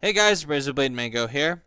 Hey guys, Razorblade Mango here,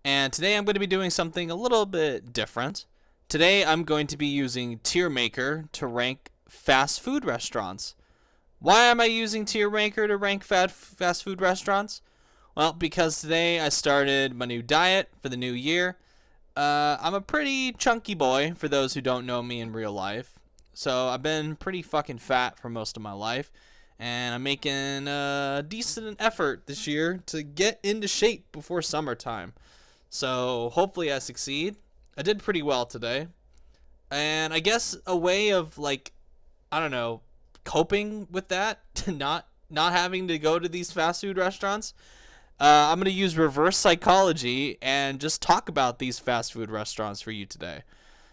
and today I'm going to be doing something a little bit different. Today I'm going to be using Tier Maker to rank fast food restaurants. Why am I using Tier Maker to rank fast food restaurants? Well, because today I started my new diet for the new year. I'm a pretty chunky boy for those who don't know me in real life. So I've been pretty fucking fat for most of my life. And I'm making a decent effort this year to get into shape before summertime. So hopefully I succeed. I did pretty well today. And I guess a way of I don't know, coping with that, not having to go to these fast food restaurants. I'm gonna use reverse psychology and just talk about these fast food restaurants for you today.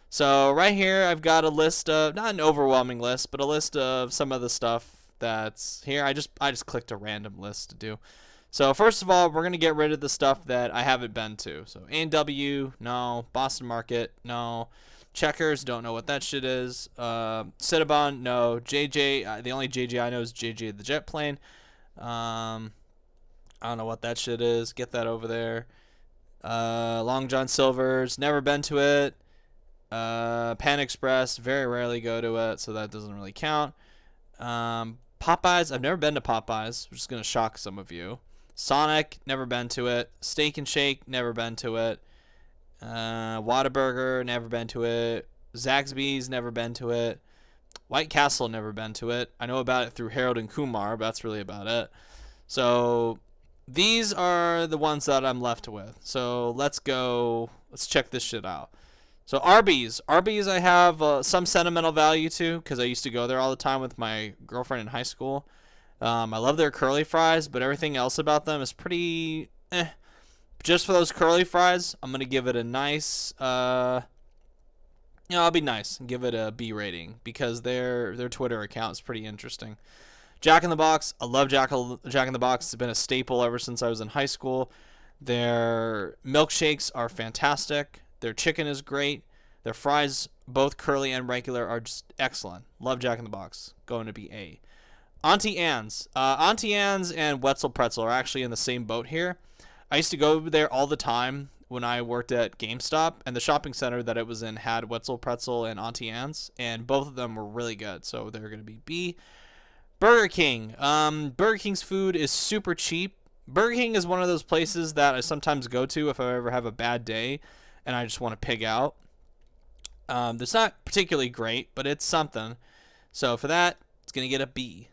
So right here, I've got a list of not an overwhelming list, but a list of some of the stuff that's here. I just clicked a random list to do. So first of all, we're gonna get rid of the stuff that I haven't been to. So A&W, no. Boston Market, no. Checkers, don't know what that shit is. Cinnabon, no. JJ, the only JJ I know is JJ the Jet Plane. I don't know what that shit is. Get that over there. Long John Silver's, never been to it. Pan Express, very rarely go to it, so that doesn't really count. Popeyes, I've never been to Popeyes, which is going to shock some of you. Sonic, never been to it. Steak and Shake, never been to it. Whataburger, never been to it. Zaxby's, never been to it. White Castle, never been to it. I know about it through Harold and Kumar, but that's really about it. So these are the ones that I'm left with. So let's check this shit out. So Arby's I have some sentimental value to because I used to go there all the time with my girlfriend in high school. I love their curly fries, but everything else about them is pretty eh. Just for those curly fries, I'm gonna give it a nice I'll be nice and give it a B rating because their Twitter account is pretty interesting. Jack in the Box, I love Jack in the Box. It's been a staple ever since I was in high school. Their milkshakes are fantastic. Their chicken is great. Their fries, both curly and regular, are just excellent. Love Jack in the Box. Going to be A. Auntie Anne's. Auntie Anne's and Wetzel Pretzel are actually in the same boat here. I used to go there all the time when I worked at GameStop, and the shopping center that it was in had Wetzel Pretzel and Auntie Anne's, and both of them were really good, so they're going to be B. Burger King. Burger King's food is super cheap. Burger King is one of those places that I sometimes go to if I ever have a bad day and I just want to pig out. It's not particularly great, but it's something. So for that, it's going to get a B.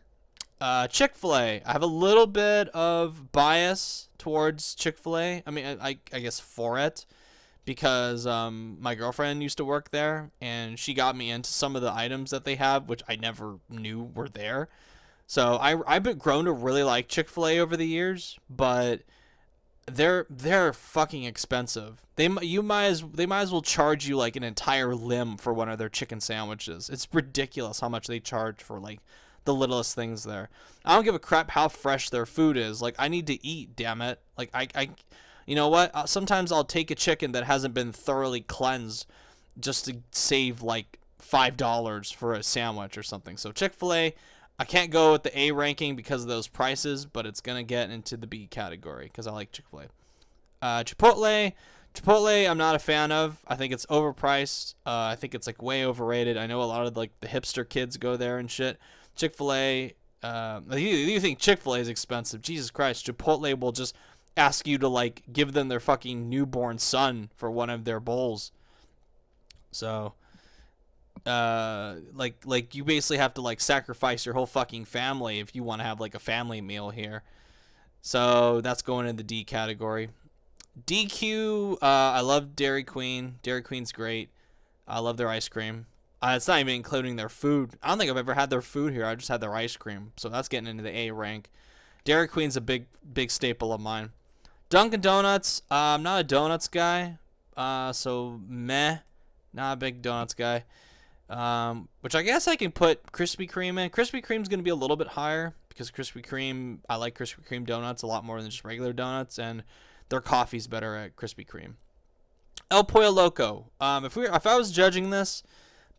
Chick-fil-A. I have a little bit of bias towards Chick-fil-A. I mean, I guess for it. Because my girlfriend used to work there, and she got me into some of the items that they have, which I never knew were there. So I've been grown to really like Chick-fil-A over the years, but they're fucking expensive. They might as well charge you like an entire limb for one of their chicken sandwiches. It's ridiculous how much they charge for like the littlest things there. I don't give a crap how fresh their food is. Like I need to eat, damn it. Like I you know what? Sometimes I'll take a chicken that hasn't been thoroughly cleansed just to save like $5 for a sandwich or something. So Chick-fil-A, I can't go with the A ranking because of those prices, but it's going to get into the B category because I like Chick-fil-A. Chipotle, I'm not a fan of. I think it's overpriced. I think it's like way overrated. I know a lot of like the hipster kids go there and shit. Chick-fil-A, you think Chick-fil-A is expensive. Jesus Christ, Chipotle will just ask you to like give them their fucking newborn son for one of their bowls. So like you basically have to like sacrifice your whole fucking family if you want to have like a family meal here. So that's going in the D category. DQ, I love Dairy Queen. Dairy Queen's great. I love their ice cream. It's not even including their food. I don't think I've ever had their food here. I just had their ice cream. So that's getting into the A rank. Dairy Queen's a big staple of mine. Dunkin' Donuts, I'm not a donuts guy, so meh, not a big donuts guy. Which I guess I can put Krispy Kreme in. Krispy Kreme's going to be a little bit higher because Krispy Kreme, I like Krispy Kreme donuts a lot more than just regular donuts, and their coffee's better at Krispy Kreme. El Pollo Loco. If I was judging this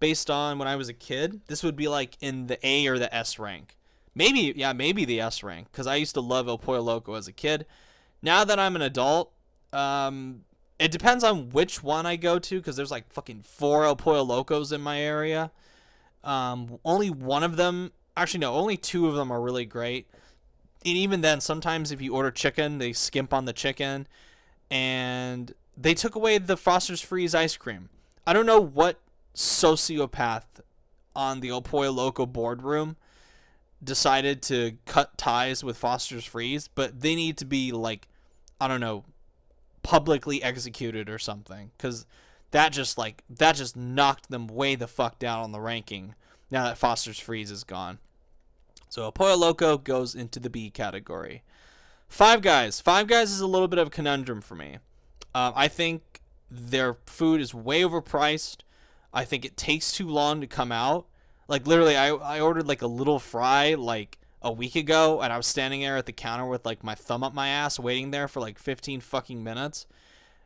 based on when I was a kid, this would be like in the A or the S rank. Maybe the S rank because I used to love El Pollo Loco as a kid. Now that I'm an adult, it depends on which one I go to, because there's like fucking 4 El Pollo Locos in my area. Only one of them, actually no, only 2 of them are really great. And even then, sometimes if you order chicken, they skimp on the chicken. And they took away the Foster's Freeze ice cream. I don't know what sociopath on the El Pollo Loco boardroom decided to cut ties with Foster's Freeze, but they need to be like, I don't know, publicly executed or something, because that just knocked them way the fuck down on the ranking now that Foster's Freeze is gone. So El Pollo Loco goes into the B category. Five Guys is a little bit of a conundrum for me. I think their food is way overpriced. I think it takes too long to come out. Like, literally, I ordered like a little fry like a week ago, and I was standing there at the counter with like my thumb up my ass waiting there for like 15 fucking minutes.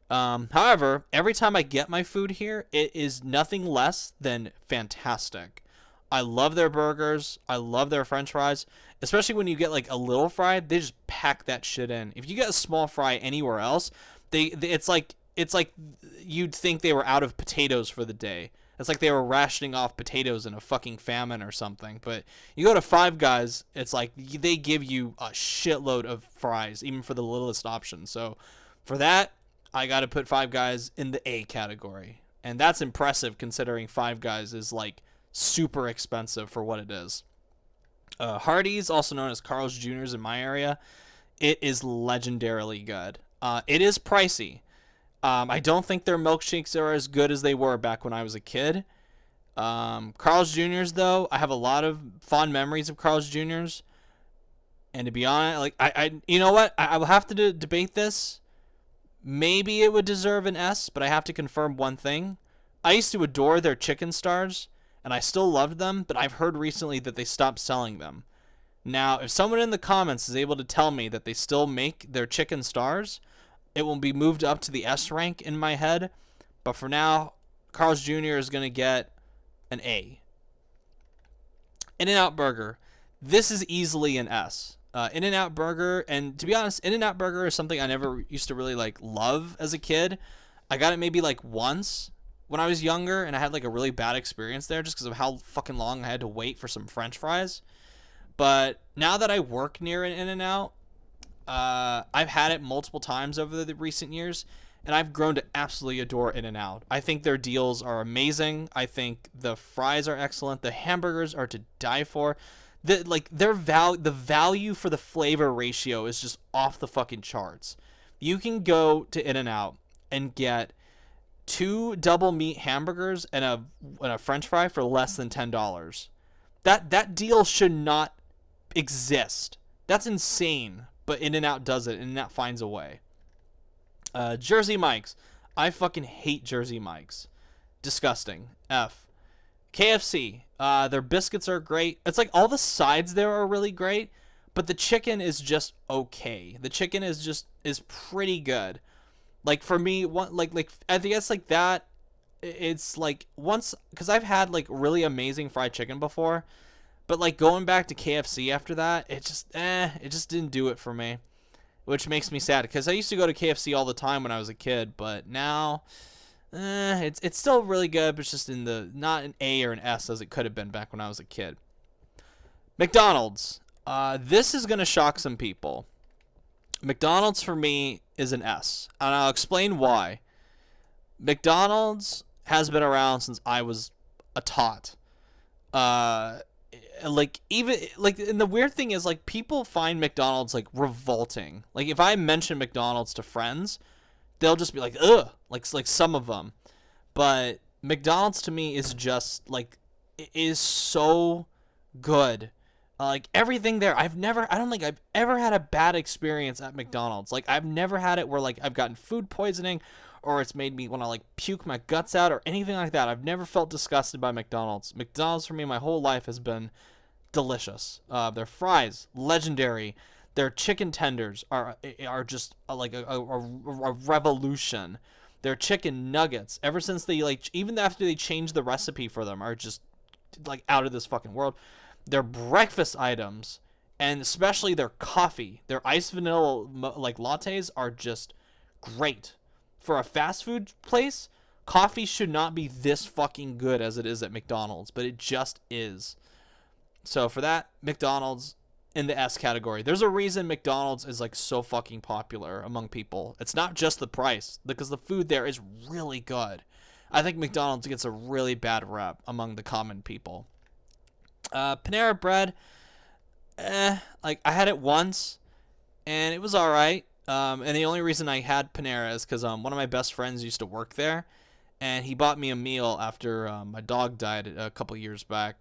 However, every time I get my food here, it is nothing less than fantastic. I love their burgers. I love their french fries. Especially when you get like a little fry, they just pack that shit in. If you get a small fry anywhere else, it's like you'd think they were out of potatoes for the day. It's like they were rationing off potatoes in a fucking famine or something. But you go to Five Guys, it's like they give you a shitload of fries, even for the littlest option. So for that, I got to put Five Guys in the A category. And that's impressive considering Five Guys is like super expensive for what it is. Hardee's, also known as Carl's Jr.'s in my area, it is legendarily good. It is pricey. I don't think their milkshakes are as good as they were back when I was a kid. Carl's Jr.'s, though, I have a lot of fond memories of Carl's Jr.'s. And to be honest, like I you know what? I will have to debate this. Maybe it would deserve an S, but I have to confirm one thing. I used to adore their chicken stars, and I still loved them, but I've heard recently that they stopped selling them. Now, if someone in the comments is able to tell me that they still make their chicken stars, it will be moved up to the S rank in my head. But for now, Carl's Jr. is going to get an A. In-N-Out Burger. This is easily an S. In-N-Out Burger, and to be honest, In-N-Out Burger is something I never used to really like love as a kid. I got it maybe like once when I was younger, and I had like a really bad experience there just because of how fucking long I had to wait for some french fries. But now that I work near an In-N-Out, I've had it multiple times over the recent years, and I've grown to absolutely adore In-N-Out. I think their deals are amazing. I think the fries are excellent. The hamburgers are to die for. The value for the flavor ratio is just off the fucking charts. You can go to In-N-Out and get 2 double meat hamburgers and a french fry for less than $10. That deal should not exist. That's insane. But In-N-Out does it, and In-N-Out finds a way. Jersey Mike's. I fucking hate Jersey Mike's. Disgusting. F. KFC. Their biscuits are great. It's like all the sides there are really great, but the chicken is just okay. The chicken is pretty good. Like for me, I guess like that. It's like once, because I've had like really amazing fried chicken before. But like going back to KFC after that, it just didn't do it for me, which makes me sad because I used to go to KFC all the time when I was a kid, but now, it's still really good, but it's just not an A or an S as it could have been back when I was a kid. McDonald's, this is gonna shock some people. McDonald's for me is an S, and I'll explain why. McDonald's has been around since I was a tot. Like even like, and the weird thing is like people find McDonald's like revolting. Like if I mention McDonald's to friends, they'll just be like, ugh, like some of them. But McDonald's to me is just like, it is so good. Like everything there, I don't think I've ever had a bad experience at McDonald's. Like I've never had it where like I've gotten food poisoning, or it's made me want to like puke my guts out or anything like that. I've never felt disgusted by McDonald's. McDonald's for me my whole life has been delicious. Their fries, legendary. Their chicken tenders are just like a revolution. Their chicken nuggets, ever since they like, even after they changed the recipe for them, are just like out of this fucking world. Their breakfast items, And especially their coffee, their iced vanilla like lattes are just great. For a fast food place, coffee should not be this fucking good as it is at McDonald's, but it just is. So for that, McDonald's in the S category. There's a reason McDonald's is like so fucking popular among people. It's not just the price, because the food there is really good. I think McDonald's gets a really bad rep among the common people. Panera Bread, like I had it once, and it was all right. And the only reason I had Panera is because one of my best friends used to work there, and he bought me a meal after my dog died a couple years back.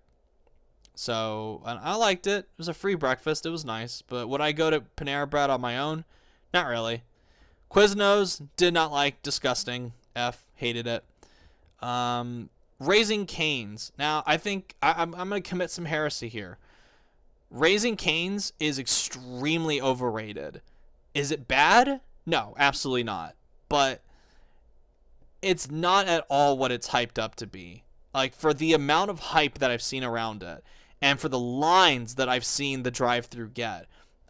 So and I liked it. It was a free breakfast. It was nice. But would I go to Panera Bread on my own? Not really. Quiznos, did not like. Disgusting. F. Hated it. Raising Cane's. Now, I think I'm going to commit some heresy here. Raising Cane's is extremely overrated. Is it bad? No, absolutely not. But it's not at all what it's hyped up to be. Like, for the amount of hype that I've seen around it, and for the lines that I've seen the drive-thru get,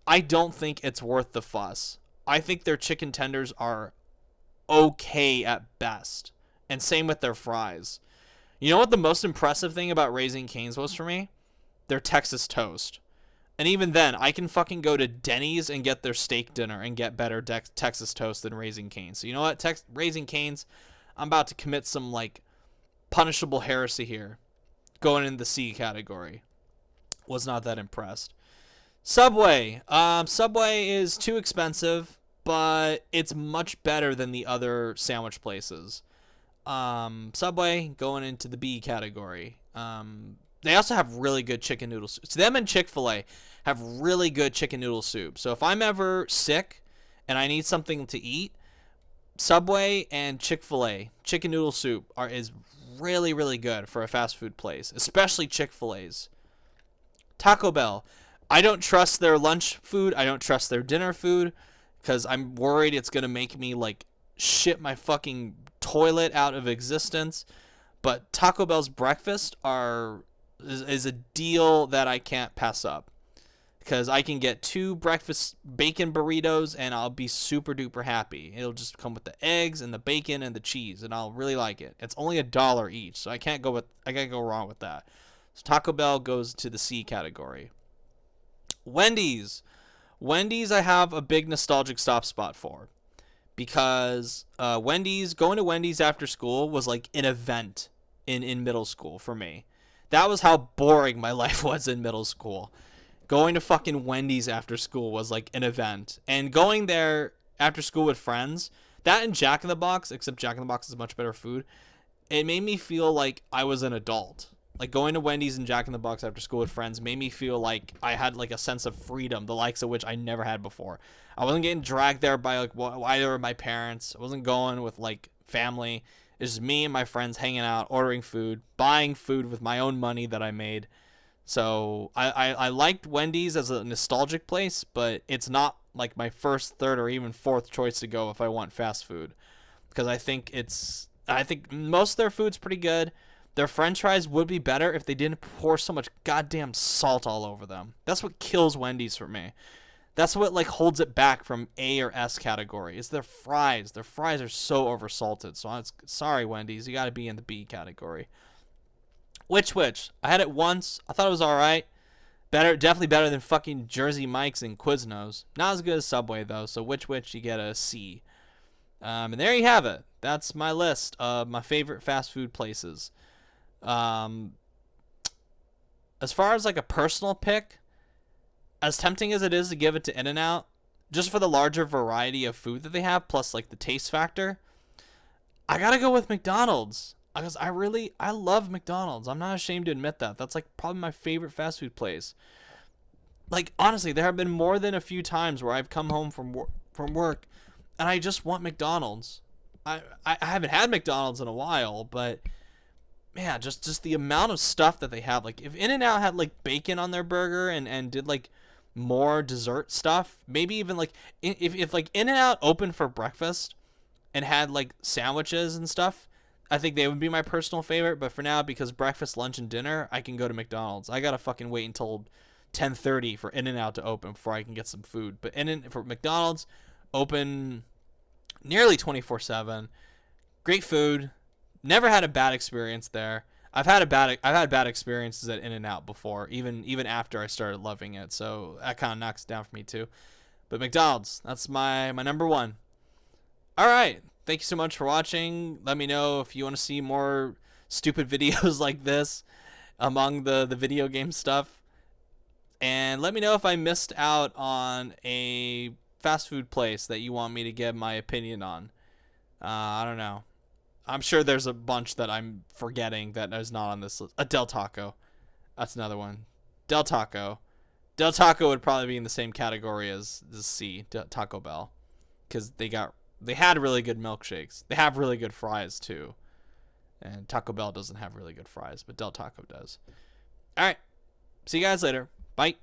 I don't think it's worth the fuss. I think their chicken tenders are okay at best. And same with their fries. You know what the most impressive thing about Raising Cane's was for me? Their Texas toast. And even then, I can fucking go to Denny's and get their steak dinner and get better Texas toast than Raising Cane's. So you know what? Raising Cane's, I'm about to commit some, like, punishable heresy here. Going in the C category. Was not that impressed. Subway. Subway is too expensive, but it's much better than the other sandwich places. Subway, going into the B category. They also have really good chicken noodle soup. So them and Chick-fil-A have really good chicken noodle soup. So if I'm ever sick and I need something to eat, Subway and Chick-fil-A chicken noodle soup is really, really good for a fast food place, especially Chick-fil-A's. Taco Bell. I don't trust their lunch food. I don't trust their dinner food because I'm worried it's going to make me like shit my fucking toilet out of existence. But Taco Bell's breakfast is a deal that I can't pass up, because I can get 2 breakfast bacon burritos and I'll be super duper happy. It'll just come with the eggs and the bacon and the cheese, and I'll really like it. It's only $1 each, so I can't go wrong with that. So Taco Bell goes to the C category. Wendy's. Wendy's I have a big nostalgic soft spot for, because going to Wendy's after school was like an event in middle school for me. That was how boring my life was in middle school. Going to fucking Wendy's after school was like an event. And going there after school with friends, that and Jack in the Box, except Jack in the Box is much better food, it made me feel like I was an adult. Like going to Wendy's and Jack in the Box after school with friends made me feel like I had like a sense of freedom, the likes of which I never had before. I wasn't getting dragged there by like either of my parents. I wasn't going with like family. It's just me and my friends hanging out, ordering food, buying food with my own money that I made. So I liked Wendy's as a nostalgic place, but it's not like my first, third, or even fourth choice to go if I want fast food, because I think most of their food's pretty good. Their French fries would be better if they didn't pour so much goddamn salt all over them. That's what kills Wendy's for me. That's what like holds it back from A or S category. It's their fries. Their fries are so oversalted. So sorry, Wendy's, you got to be in the B category. Which I had it once. I thought it was all right. Definitely better than fucking Jersey Mike's and Quiznos. Not as good as Subway though. So which you get a C. And there you have it. That's my list of my favorite fast food places. As far as like a personal pick, as tempting as it is to give it to In-N-Out, just for the larger variety of food that they have, plus like the taste factor, I gotta go with McDonald's. Because I love McDonald's. I'm not ashamed to admit that. That's like probably my favorite fast food place. Like honestly, there have been more than a few times where I've come home from work and I just want McDonald's. I haven't had McDonald's in a while, but man, just the amount of stuff that they have. Like if In-N-Out had like bacon on their burger and did like more dessert stuff, maybe even like if like In-N-Out opened for breakfast and had like sandwiches and stuff, I think they would be my personal favorite. But for now, because breakfast, lunch, and dinner, I can go to McDonald's. I gotta fucking wait until 10:30 for In-N-Out to open before I can get some food. But for McDonald's, open nearly 24/7. Great food. Never had a bad experience there. I've had bad experiences at In-N-Out before, even after I started loving it. So that kind of knocks it down for me too. But McDonald's, that's my number one. All right. Thank you so much for watching. Let me know if you want to see more stupid videos like this among the video game stuff. And let me know if I missed out on a fast food place that you want me to give my opinion on. I don't know. I'm sure there's a bunch that I'm forgetting that is not on this list. Del Taco. That's another one. Del Taco. Del Taco would probably be in the same category as Taco Bell. Because they had really good milkshakes. They have really good fries too. And Taco Bell doesn't have really good fries, but Del Taco does. All right. See you guys later. Bye.